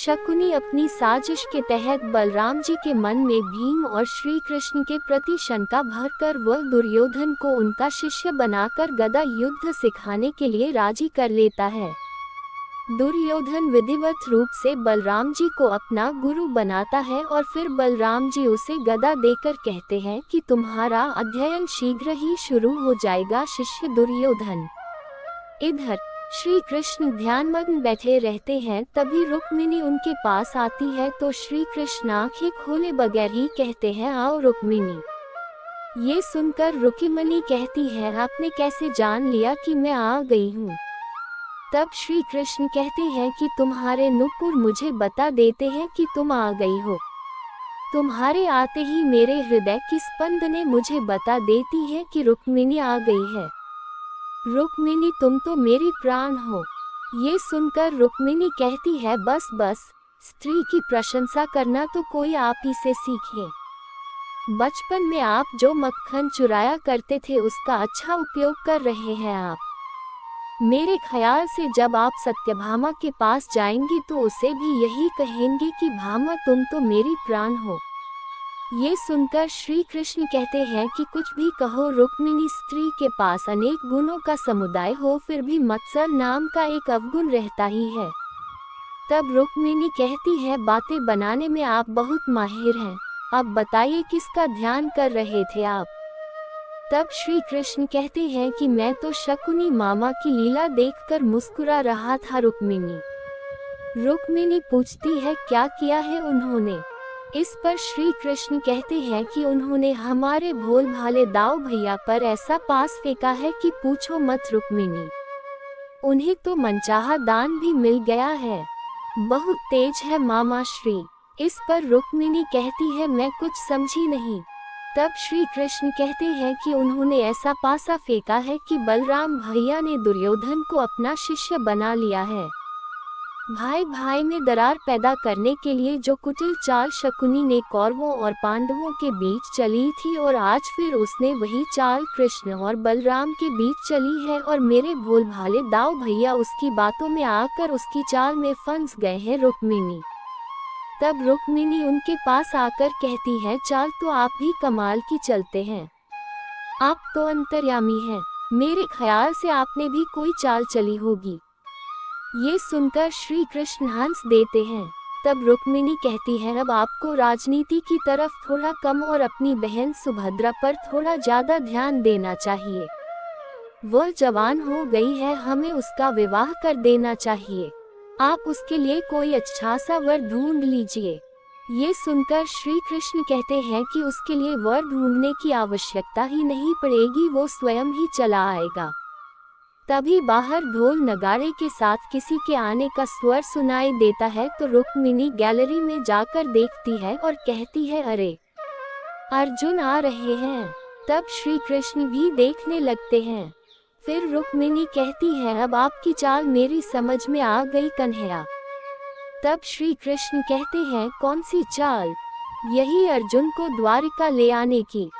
शकुनी अपनी साजिश के तहत बलराम जी के मन में भीम और श्री कृष्ण के प्रति शंका भरकर वह दुर्योधन को उनका शिष्य बनाकर गदा युद्ध सिखाने के लिए राजी कर लेता है। दुर्योधन विधिवत रूप से बलराम जी को अपना गुरु बनाता है और फिर बलराम जी उसे गदा देकर कहते हैं कि तुम्हारा अध्ययन शीघ्र ही शुरू हो जाएगा शिष्य दुर्योधन। इधर श्री कृष्ण ध्यानमग्न बैठे रहते हैं, तभी रुक्मिणी उनके पास आती है तो श्री कृष्ण आंखें खोले बगैर ही कहते हैं आओ रुक्मिणी। ये सुनकर रुक्मिणी कहती है आपने कैसे जान लिया कि मैं आ गई हूँ। तब श्री कृष्ण कहते हैं कि तुम्हारे नुपुर मुझे बता देते हैं कि तुम आ गई हो। तुम्हारे आते ही मेरे हृदय की स्पंद ने मुझे बता देती है कि रुक्मिणी आ गई है। रुक्मिणी तुम तो मेरी प्राण हो। ये सुनकर रुक्मिणी कहती है बस बस, स्त्री की प्रशंसा करना तो कोई आप ही से सीखे। बचपन में आप जो मक्खन चुराया करते थे उसका अच्छा उपयोग कर रहे हैं आप। मेरे ख्याल से जब आप सत्यभामा के पास जाएंगी तो उसे भी यही कहेंगे कि भामा तुम तो मेरी प्राण हो। ये सुनकर श्री कृष्ण कहते हैं कि कुछ भी कहो रुक्मिणी, स्त्री के पास अनेक गुणों का समुदाय हो फिर भी मत्सर नाम का एक अवगुण रहता ही है। तब रुक्मिणी कहती है बातें बनाने में आप बहुत माहिर हैं, अब बताइए किसका ध्यान कर रहे थे आप। तब श्री कृष्ण कहते हैं कि मैं तो शकुनी मामा की लीला देखकर मुस्कुरा रहा था रुक्मिणी पूछती है क्या किया है उन्होंने। इस पर श्री कृष्ण कहते हैं कि उन्होंने हमारे भोल भाले दाऊ भैया पर ऐसा पास फेंका है कि पूछो मत रुक्मिणी। उन्हें तो मनचाहा दान भी मिल गया है, बहुत तेज है मामा श्री। इस पर रुक्मिणी कहती है मैं कुछ समझी नहीं। तब श्री कृष्ण कहते हैं कि उन्होंने ऐसा पासा फेंका है कि बलराम भैया ने दुर्योधन को अपना शिष्य बना लिया है। भाई भाई में दरार पैदा करने के लिए जो कुटिल चाल शकुनी ने कौरवों और पांडवों के बीच चली थी और आज फिर उसने वही चाल कृष्ण और बलराम के बीच चली है और मेरे भोल भाले दाऊ भैया उसकी बातों में आकर उसकी चाल में फंस गए हैं रुक्मिणी। तब रुक्मिणी उनके पास आकर कहती है चाल तो आप भी कमाल की चलते हैं, आप तो अंतर्यामी हैं, मेरे ख्याल से आपने भी कोई चाल चली होगी। ये सुनकर श्री कृष्ण हंस देते हैं। तब रुक्मिणी कहती है अब आपको राजनीति की तरफ थोड़ा कम और अपनी बहन सुभद्रा पर थोड़ा ज्यादा ध्यान देना चाहिए। वह जवान हो गई है, हमें उसका विवाह कर देना चाहिए। आप उसके लिए कोई अच्छा सा वर ढूंढ लीजिए। ये सुनकर श्री कृष्ण कहते हैं कि उसके लिए वर ढूंढने की आवश्यकता ही नहीं पड़ेगी, वो स्वयं ही चला आएगा। तभी बाहर ढोल नगाड़े के साथ किसी के आने का स्वर सुनाई देता है तो रुक्मिणी गैलरी में जाकर देखती है और कहती है अरे अर्जुन आ रहे हैं। तब श्री कृष्ण भी देखने लगते हैं। फिर रुक्मिणी कहती है अब आपकी चाल मेरी समझ में आ गई कन्हैया। तब श्री कृष्ण कहते हैं कौन सी चाल। यही अर्जुन को द्वारिका ले आने की।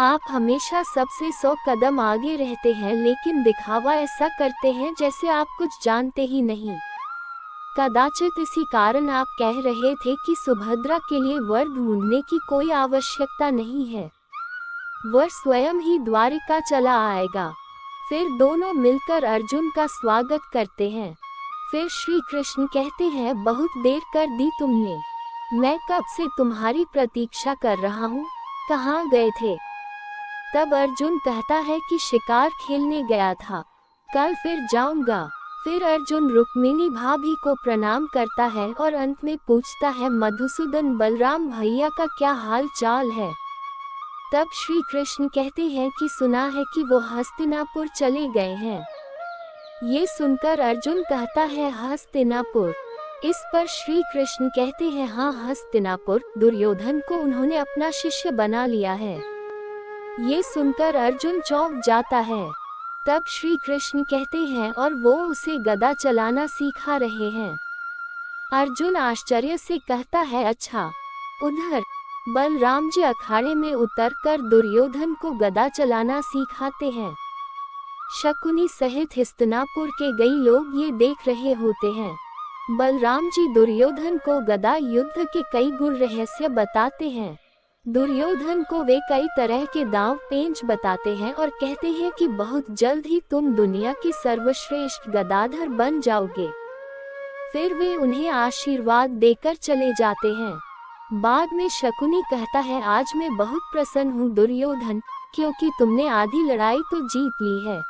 आप हमेशा सबसे 100 कदम आगे रहते हैं लेकिन दिखावा ऐसा करते हैं जैसे आप कुछ जानते ही नहीं। कदाचित इसी कारण आप कह रहे थे कि सुभद्रा के लिए वर ढूंढने की कोई आवश्यकता नहीं है, वर स्वयं ही द्वारिका चला आएगा। फिर दोनों मिलकर अर्जुन का स्वागत करते हैं। फिर श्री कृष्ण कहते हैं बहुत देर कर दी तुमने, मैं कब से तुम्हारी प्रतीक्षा कर रहा हूँ, कहाँ गए थे। तब अर्जुन कहता है कि शिकार खेलने गया था, कल फिर जाऊंगा। फिर अर्जुन रुक्मिणी भाभी को प्रणाम करता है और अंत में पूछता है मधुसूदन बलराम भैया का क्या हाल चाल है। तब श्री कृष्ण कहते हैं कि सुना है कि वो हस्तिनापुर चले गए हैं। ये सुनकर अर्जुन कहता है हस्तिनापुर। इस पर श्री कृष्ण कहते हैं हाँ हस्तिनापुर, दुर्योधन को उन्होंने अपना शिष्य बना लिया है। ये सुनकर अर्जुन चौंक जाता है। तब श्री कृष्ण कहते हैं और वो उसे गदा चलाना सिखा रहे हैं। अर्जुन आश्चर्य से कहता है अच्छा। उधर बलराम जी अखाड़े में उतरकर दुर्योधन को गदा चलाना सिखाते हैं। शकुनी सहित हस्तिनापुर के कई लोग ये देख रहे होते हैं। बलराम जी दुर्योधन को गदा युद्ध के कई गुर रहस्य बताते हैं। दुर्योधन को वे कई तरह के दांव पेंच बताते हैं और कहते हैं कि बहुत जल्द ही तुम दुनिया के सर्वश्रेष्ठ गदाधर बन जाओगे। फिर वे उन्हें आशीर्वाद देकर चले जाते हैं। बाद में शकुनी कहता है, आज मैं बहुत प्रसन्न हूँ दुर्योधन, क्योंकि तुमने आधी लड़ाई तो जीत ली है।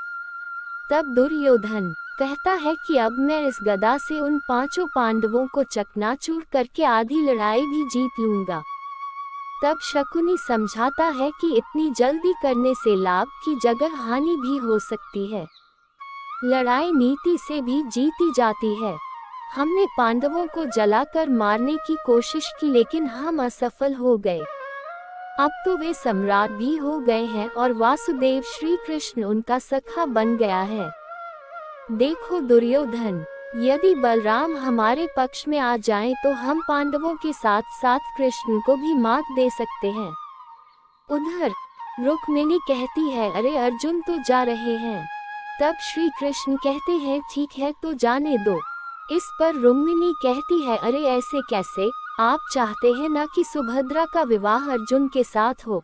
तब दुर्योधन कहता है कि अब मैं इस गदा से उन 5 पांडवों को चकनाचूर करके आधी लड़ाई भी जीत लूंगा। तब शकुनी समझाता है कि इतनी जल्दी करने से लाभ की जगह हानि भी हो सकती है। लड़ाई नीति से भी जीती जाती है। हमने पांडवों को जलाकर मारने की कोशिश की, लेकिन हम असफल हो गए। अब तो वे सम्राट भी हो गए हैं और वासुदेव श्री कृष्ण उनका सखा बन गया है। देखो दुर्योधन, यदि बलराम हमारे पक्ष में आ जाएं तो हम पांडवों के साथ साथ कृष्ण को भी मात दे सकते हैं। उधर रुक्मिणी कहती है, अरे अर्जुन तो जा रहे हैं। तब श्री कृष्ण कहते हैं, ठीक है तो जाने दो। इस पर रुक्मिणी कहती है, अरे ऐसे कैसे, आप चाहते हैं ना कि सुभद्रा का विवाह अर्जुन के साथ हो।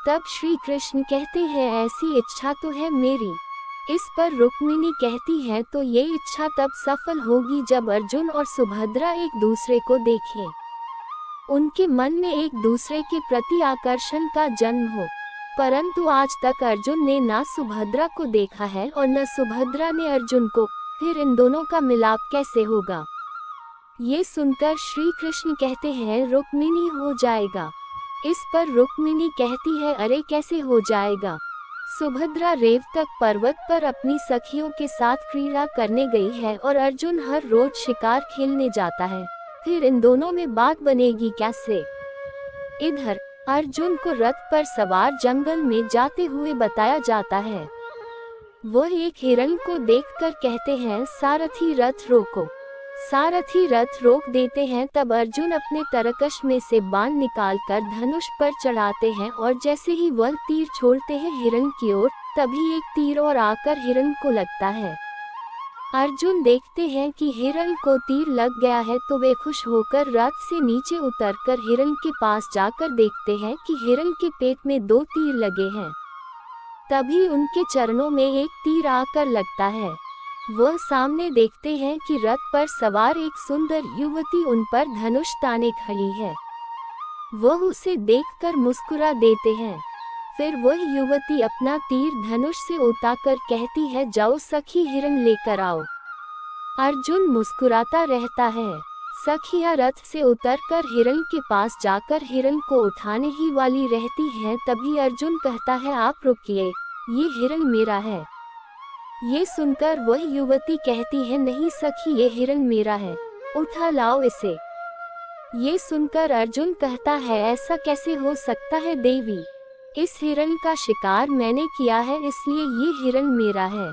तब श्री कृष्ण कहते हैं, ऐसी इच्छा तो है मेरी। इस पर रुक्मिणी कहती है, तो ये इच्छा तब सफल होगी जब अर्जुन और सुभद्रा एक दूसरे को देखें, उनके मन में एक दूसरे के प्रति आकर्षण का जन्म हो। परंतु आज तक अर्जुन ने ना सुभद्रा को देखा है और न सुभद्रा ने अर्जुन को, फिर इन दोनों का मिलाप कैसे होगा। ये सुनकर श्री कृष्ण कहते हैं, रुक्मिणी हो जाएगा। इस पर रुक्मिणी कहती है, अरे कैसे हो जाएगा। सुभद्रा रेवतक पर्वत पर अपनी सखियों के साथ क्रीड़ा करने गई है और अर्जुन हर रोज शिकार खेलने जाता है, फिर इन दोनों में बात बनेगी कैसे। इधर अर्जुन को रथ पर सवार जंगल में जाते हुए बताया जाता है। वह एक हिरण को देखकर कहते हैं, सारथी रथ रोको। सारथी रथ रोक देते हैं। तब अर्जुन अपने तरकश में से बाण निकालकर धनुष पर चढ़ाते हैं और जैसे ही वह तीर छोड़ते हैं हिरण की ओर, तभी एक तीर और आकर हिरण को लगता है। अर्जुन देखते हैं कि हिरण को तीर लग गया है तो वे खुश होकर रथ से नीचे उतरकर हिरण के पास जाकर देखते हैं कि हिरण के पेट में 2 तीर लगे हैं। तभी उनके चरणों में एक तीर आकर लगता है। वह सामने देखते हैं कि रथ पर सवार एक सुंदर युवती उन पर धनुष ताने खड़ी है। वह उसे देखकर मुस्कुरा देते हैं। फिर वह युवती अपना तीर धनुष से उतारकर कहती है, जाओ सखी हिरण लेकर आओ। अर्जुन मुस्कुराता रहता है। सखियां रथ से उतरकर हिरण के पास जाकर हिरण को उठाने ही वाली रहती हैं। तभी अर्जुन कहता है, आप रुकिए, ये हिरण मेरा है। ये सुनकर वह युवती कहती है, नहीं सखी ये हिरण मेरा है, उठा लाओ इसे। ये सुनकर अर्जुन कहता है, ऐसा कैसे हो सकता है देवी, इस हिरण का शिकार मैंने किया है इसलिए ये हिरण मेरा है।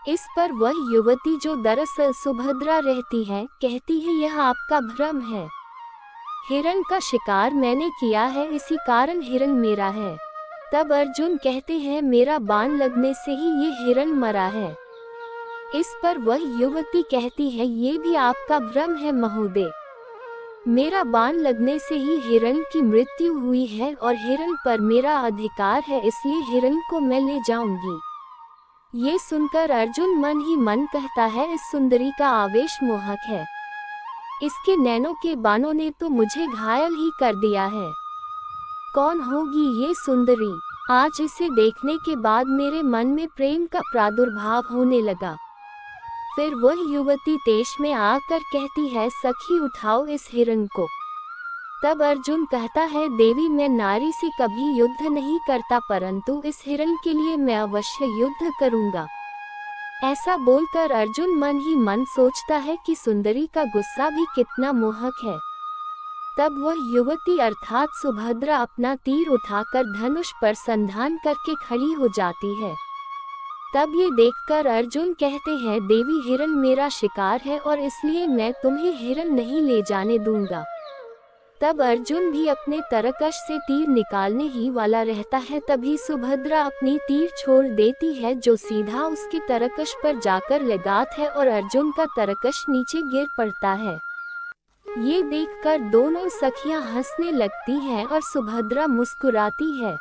इस पर वह युवती जो दरअसल सुभद्रा रहती है कहती है, यह आपका भ्रम है, हिरण का शिकार मैंने किया है इसी कारण हिरण मेरा है। तब अर्जुन कहते हैं, मेरा बाण लगने से ही ये हिरण मरा है। इस पर वह युवती कहती है, ये भी आपका भ्रम है महोदय, मेरा बाण लगने से ही हिरण की मृत्यु हुई है और हिरण पर मेरा अधिकार है इसलिए हिरण को मैं ले जाऊंगी। ये सुनकर अर्जुन मन ही मन कहता है, इस सुंदरी का आवेश मोहक है, इसके नैनों के बाणों ने तो मुझे घायल ही कर दिया है। कौन होगी ये सुंदरी, आज इसे देखने के बाद मेरे मन में प्रेम का प्रादुर्भाव होने लगा। फिर वह युवती तेज में आकर कहती है, सखी उठाओ इस हिरण को। तब अर्जुन कहता है, देवी मैं नारी से कभी युद्ध नहीं करता, परंतु इस हिरण के लिए मैं अवश्य युद्ध करूंगा। ऐसा बोलकर अर्जुन मन ही मन सोचता है कि सुंदरी का गुस्सा भी कितना मोहक है। तब वह युवती अर्थात सुभद्रा अपना तीर उठाकर धनुष पर संधान करके खड़ी हो जाती है। तब ये देखकर अर्जुन कहते हैं, देवी हिरण मेरा शिकार है और इसलिए मैं तुम्हें हिरण नहीं ले जाने दूंगा। तब अर्जुन भी अपने तरकश से तीर निकालने ही वाला रहता है, तभी सुभद्रा अपनी तीर छोड़ देती है जो सीधा उसके तरकश पर जाकर लगाता है और अर्जुन का तरकश नीचे गिर पड़ता है। ये देखकर दोनों सखियां हंसने लगती हैं और सुभद्रा मुस्कुराती है।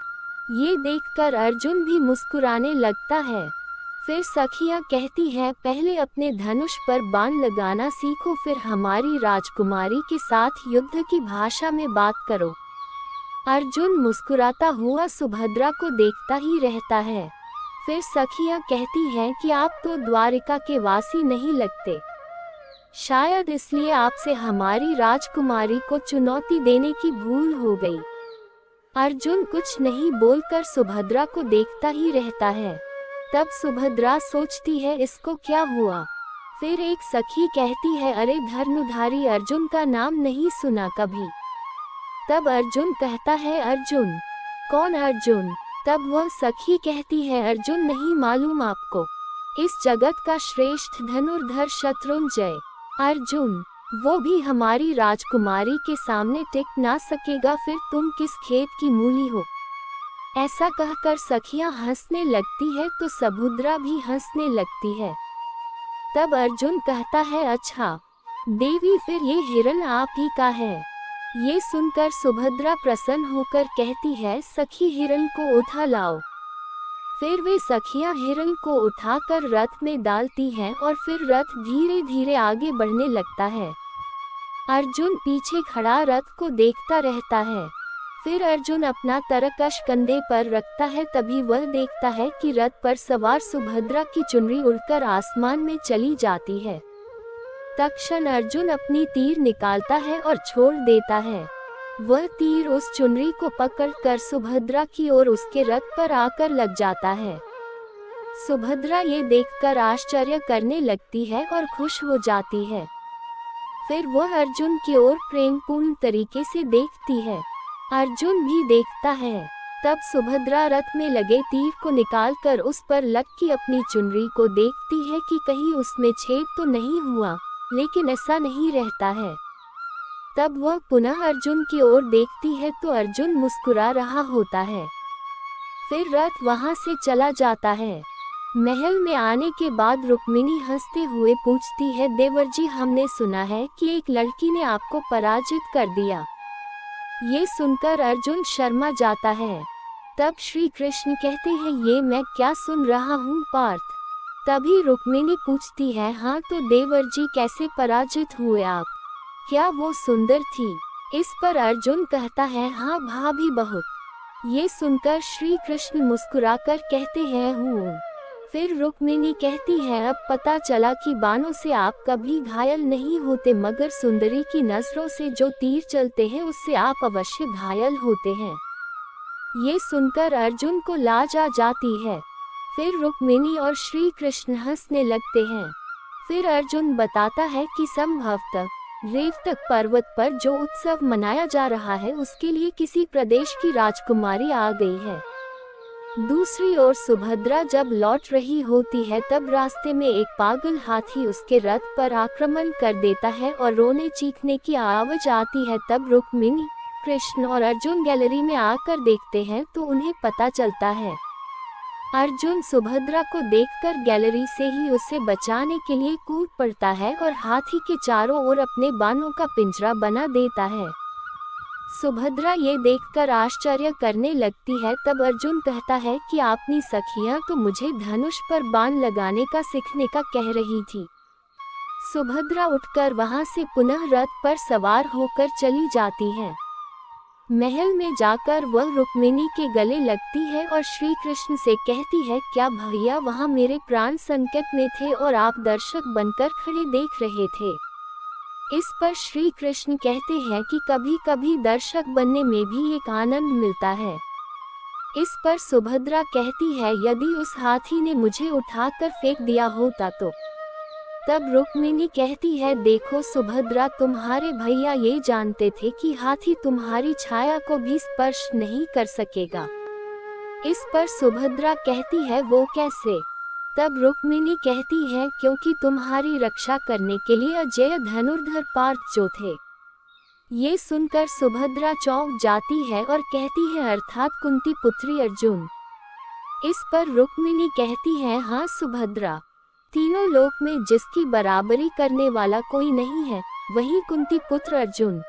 ये देखकर अर्जुन भी मुस्कुराने लगता है। फिर सखियां कहती हैं, पहले अपने धनुष पर बाण लगाना सीखो, फिर हमारी राजकुमारी के साथ युद्ध की भाषा में बात करो। अर्जुन मुस्कुराता हुआ सुभद्रा को देखता ही रहता है। फिर सखियां कहती हैं कि आप तो द्वारिका के वासी नहीं लगते, शायद इसलिए आपसे हमारी राजकुमारी को चुनौती देने की भूल हो गई। अर्जुन कुछ नहीं बोलकर सुभद्रा को देखता ही रहता है। तब सुभद्रा सोचती है इसको क्या हुआ। फिर एक सखी कहती है, अरे धनुधारी अर्जुन का नाम नहीं सुना कभी। तब अर्जुन कहता है, अर्जुन? कौन अर्जुन? तब वह सखी कहती है, अर्जुन नहीं मालूम आपको, इस जगत का श्रेष्ठ धनुर्धर शत्रुंजय अर्जुन, वो भी हमारी राजकुमारी के सामने टिक ना सकेगा, फिर तुम किस खेत की मूली हो। ऐसा कहकर सखियां हंसने लगती है तो सुभद्रा भी हंसने लगती है। तब अर्जुन कहता है, अच्छा देवी, फिर ये हिरण आप ही का है। ये सुनकर सुभद्रा प्रसन्न होकर कहती है, सखी हिरण को उठा लाओ। फिर वे सखियां हिरण को उठाकर रथ में डालती हैं और फिर रथ धीरे धीरे आगे बढ़ने लगता है। अर्जुन पीछे खड़ा रथ को देखता रहता है। फिर अर्जुन अपना तरकश कंधे पर रखता है, तभी वह देखता है कि रथ पर सवार सुभद्रा की चुनरी उड़कर आसमान में चली जाती है। तत्क्षण अर्जुन अपनी तीर निकालता है और छोड़ देता है। वह तीर उस चुनरी को पकड़कर सुभद्रा की ओर उसके रथ पर आकर लग जाता है। सुभद्रा ये देखकर आश्चर्य करने लगती है और खुश हो जाती है। फिर वह अर्जुन की ओर प्रेमपूर्ण तरीके से देखती है। अर्जुन भी देखता है। तब सुभद्रा रथ में लगे तीर को निकालकर उस पर लटकी अपनी चुनरी को देखती है कि कहीं उसमें छेद तो नहीं हुआ, लेकिन ऐसा नहीं रहता है। तब वह पुनः अर्जुन की ओर देखती है तो अर्जुन मुस्कुरा रहा होता है। फिर रथ वहां से चला जाता है। महल में आने के बाद रुक्मिणी हंसते हुए पूछती है, देवर जी, हमने सुना है कि एक लड़की ने आपको पराजित कर दिया। ये सुनकर अर्जुन शर्मा जाता है। तब श्री कृष्ण कहते हैं, ये मैं क्या सुन रहा हूँ पार्थ। तभी रुक्मिणी पूछती है, हाँ तो देवर जी कैसे पराजित हुए आप, क्या वो सुंदर थी? इस पर अर्जुन कहता है, हाँ भाभी बहुत। ये सुनकर श्री कृष्ण मुस्कुराकर कहते हैं, हूँ। फिर रुक्मिणी कहती है, अब पता चला कि बाणों से आप कभी घायल नहीं होते, मगर सुंदरी की नजरों से जो तीर चलते हैं उससे आप अवश्य घायल होते हैं। ये सुनकर अर्जुन को लाज आ जाती है। फिर रुक्मिणी और श्री कृष्ण हंसने लगते हैं। फिर अर्जुन बताता है कि संभवतः रेवतक पर्वत पर जो उत्सव मनाया जा रहा है उसके लिए किसी प्रदेश की राजकुमारी आ गई है। दूसरी ओर सुभद्रा जब लौट रही होती है तब रास्ते में एक पागल हाथी उसके रथ पर आक्रमण कर देता है और रोने चीखने की आवाज आती है। तब रुक्मिणी, कृष्ण और अर्जुन गैलरी में आकर देखते हैं तो उन्हें पता चलता है। अर्जुन सुभद्रा को देखकर गैलरी से ही उसे बचाने के लिए कूद पड़ता है और हाथी के चारों ओर अपने बाणों का पिंजरा बना देता है। सुभद्रा ये देखकर आश्चर्य करने लगती है। तब अर्जुन कहता है कि आपनी सखियां तो मुझे धनुष पर बाण लगाने का सीखने का कह रही थी। सुभद्रा उठकर वहां से पुनः रथ पर सवार होकर चली जाती है। महल में जाकर वह रुक्मिणी के गले लगती है और श्री कृष्ण से कहती है, क्या भैया वहां मेरे प्राण संकट में थे और आप दर्शक बनकर खड़े देख रहे थे? इस पर श्री कृष्ण कहते हैं कि कभी कभी दर्शक बनने में भी एक आनंद मिलता है। इस पर सुभद्रा कहती है, यदि उस हाथी ने मुझे उठाकर फेंक दिया होता तो। तब रुक्मिणी कहती है, देखो सुभद्रा, तुम्हारे भैया ये जानते थे कि हाथी तुम्हारी छाया को भी स्पर्श नहीं कर सकेगा। इस पर सुभद्रा कहती है, वो कैसे? तब रुक्मिणी कहती है, क्योंकि तुम्हारी रक्षा करने के लिए अजय धनुर्धर पार्थ जो थे ये सुनकर सुभद्रा चौंक जाती है और कहती है अर्थात कुंती पुत्री अर्जुन। इस पर रुक्मिणी कहती है हाँ सुभद्रा, तीनों लोक में जिसकी बराबरी करने वाला कोई नहीं है वही कुंती पुत्र अर्जुन।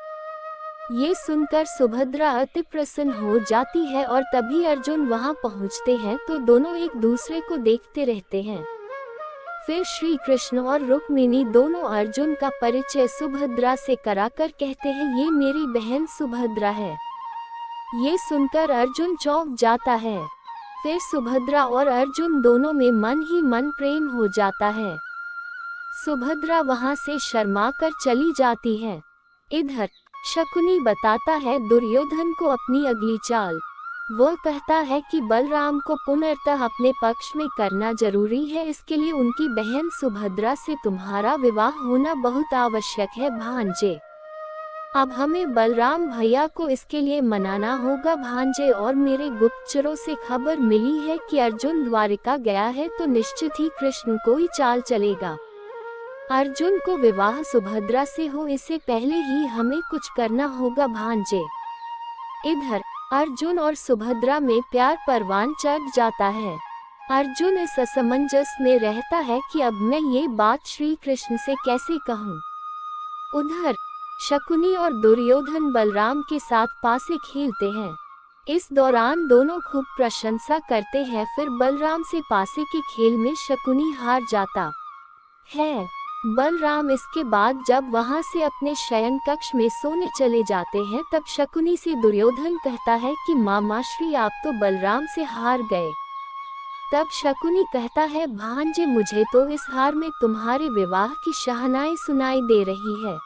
ये सुनकर सुभद्रा अति प्रसन्न हो जाती है और तभी अर्जुन वहां पहुंचते हैं तो दोनों एक दूसरे को देखते रहते हैं। फिर श्री कृष्ण और रुक्मिणी दोनों अर्जुन का परिचय सुभद्रा से कराकर कहते हैं ये मेरी बहन सुभद्रा है। ये सुनकर अर्जुन चौंक जाता है। फिर सुभद्रा और अर्जुन दोनों में मन ही मन प्रेम हो जाता है। सुभद्रा वहां से शर्मा कर चली जाती है। इधर शकुनी बताता है दुर्योधन को अपनी अगली चाल। वह कहता है कि बलराम को पुनर्तः अपने पक्ष में करना जरूरी है, इसके लिए उनकी बहन सुभद्रा से तुम्हारा विवाह होना बहुत आवश्यक है भांजे। अब हमें बलराम भैया को इसके लिए मनाना होगा भांजे। और मेरे गुप्तचरों से खबर मिली है कि अर्जुन द्वारिका गया है तो निश्चित ही कृष्ण को ही चाल चलेगा। अर्जुन को विवाह सुभद्रा से हो इससे पहले ही हमें कुछ करना होगा भांजे। इधर अर्जुन और सुभद्रा में प्यार परवान चढ़ जाता है। अर्जुन इस असमंजस में रहता है कि अब मैं ये बात श्री कृष्ण से कैसे कहूँ। उधर शकुनी और दुर्योधन बलराम के साथ पासे खेलते हैं। इस दौरान दोनों खूब प्रशंसा करते हैं। फिर बलराम से पासे के खेल में शकुनी हार जाता है। बलराम इसके बाद जब वहां से अपने शयन कक्ष में सोने चले जाते हैं तब शकुनी से दुर्योधन कहता है कि मामाश्री आप तो बलराम से हार गए। तब शकुनी कहता है भांजे मुझे तो इस हार में तुम्हारे विवाह की शहनाई सुनाई दे रही है।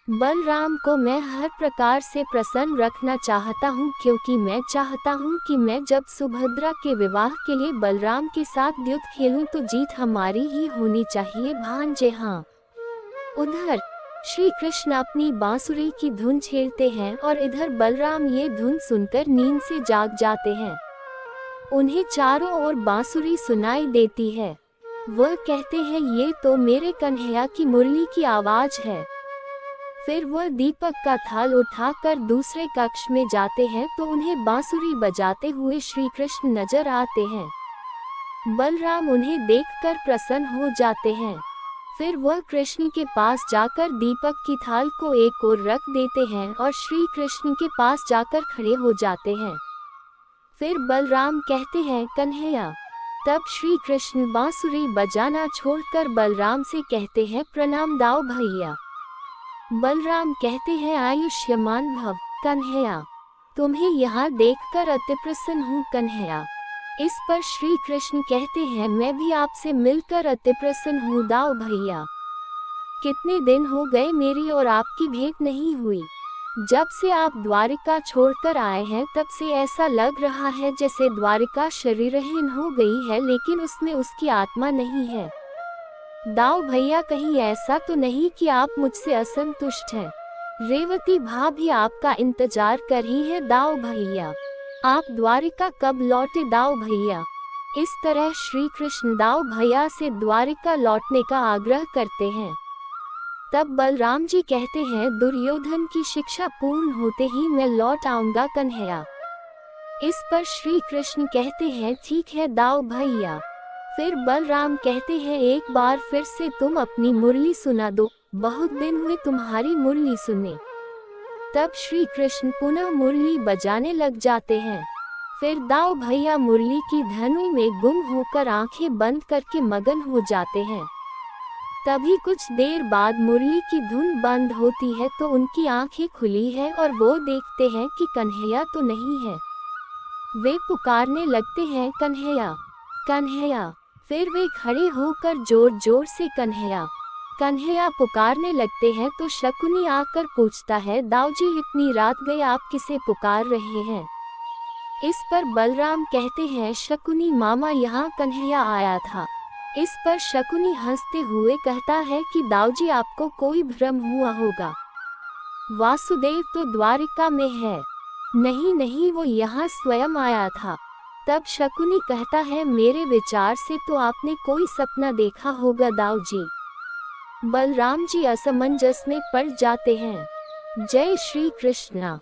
बलराम को मैं हर प्रकार से प्रसन्न रखना चाहता हूँ क्योंकि मैं चाहता हूँ कि मैं जब सुभद्रा के विवाह के लिए बलराम के साथ युद्ध खेलूं तो जीत हमारी ही होनी चाहिए भांजे। हाँ। उधर श्री कृष्ण अपनी बांसुरी की धुन छेड़ते हैं और इधर बलराम ये धुन सुनकर नींद से जाग जाते हैं। उन्हें चारों ओर बांसुरी सुनाई देती है। वह कहते हैं ये तो मेरे कन्हैया की मुरली की आवाज है। फिर वह दीपक का थाल उठाकर दूसरे कक्ष में जाते हैं तो उन्हें बांसुरी बजाते हुए श्री कृष्ण नजर आते हैं। बलराम उन्हें देखकर प्रसन्न हो जाते हैं। फिर वह कृष्ण के पास जाकर दीपक की थाल को एक ओर रख देते हैं और श्री कृष्ण के पास जाकर खड़े हो जाते हैं। फिर बलराम कहते हैं कन्हैया। तब श्री कृष्ण बांसुरी बजाना छोड़कर बलराम से कहते हैं प्रणाम दाऊ भैया। बलराम कहते हैं आयुष्मान भव कन्हैया, तुम्हें यहाँ देखकर अति प्रसन्न हूँ कन्हैया। इस पर श्री कृष्ण कहते हैं मैं भी आपसे मिलकर अति प्रसन्न हूँ दाऊ भैया। कितने दिन हो गए मेरी और आपकी भेंट नहीं हुई। जब से आप द्वारिका छोड़कर आए हैं तब से ऐसा लग रहा है जैसे द्वारिका शरीरहीन हो गई है लेकिन उसमें उसकी आत्मा नहीं है। दाऊ भैया कहीं ऐसा तो नहीं कि आप मुझसे असंतुष्ट हैं। रेवती भाभी आपका इंतजार कर रही है दाऊ भैया। आप द्वारिका कब लौटे दाऊ भैया। इस तरह श्री कृष्ण दाऊ भैया से द्वारिका लौटने का आग्रह करते हैं। तब बलराम जी कहते हैं दुर्योधन की शिक्षा पूर्ण होते ही मैं लौट आऊंगा कन्हैया। इस पर श्री कृष्ण कहते हैं ठीक है दाऊ भैया। फिर बलराम कहते हैं एक बार फिर से तुम अपनी मुरली सुना दो, बहुत दिन हुए तुम्हारी मुरली सुने। तब श्री कृष्ण पुनः मुरली बजाने लग जाते हैं। फिर दाऊ भैया मुरली की धुन में गुम होकर आंखें बंद करके मगन हो जाते हैं। तभी कुछ देर बाद मुरली की धुन बंद होती है तो उनकी आंखें खुली है और वो देखते हैं कि कन्हैया तो नहीं है। वे पुकारने लगते हैं कन्हैया कन्हैया। फिर वे खड़े होकर जोर जोर से कन्हैया कन्हैया पुकारने लगते हैं तो शकुनी आकर पूछता है दाऊजी इतनी रात गए आप किसे पुकार रहे हैं। इस पर बलराम कहते हैं शकुनी मामा यहाँ कन्हैया आया था। इस पर शकुनी हंसते हुए कहता है कि दाऊजी आपको कोई भ्रम हुआ होगा, वासुदेव तो द्वारिका में है। नहीं नहीं वो यहाँ स्वयं आया था। तब शकुनी कहता है मेरे विचार से तो आपने कोई सपना देखा होगा दाऊजी। बलराम जी असमंजस में पड़ जाते हैं। जय श्री कृष्णा।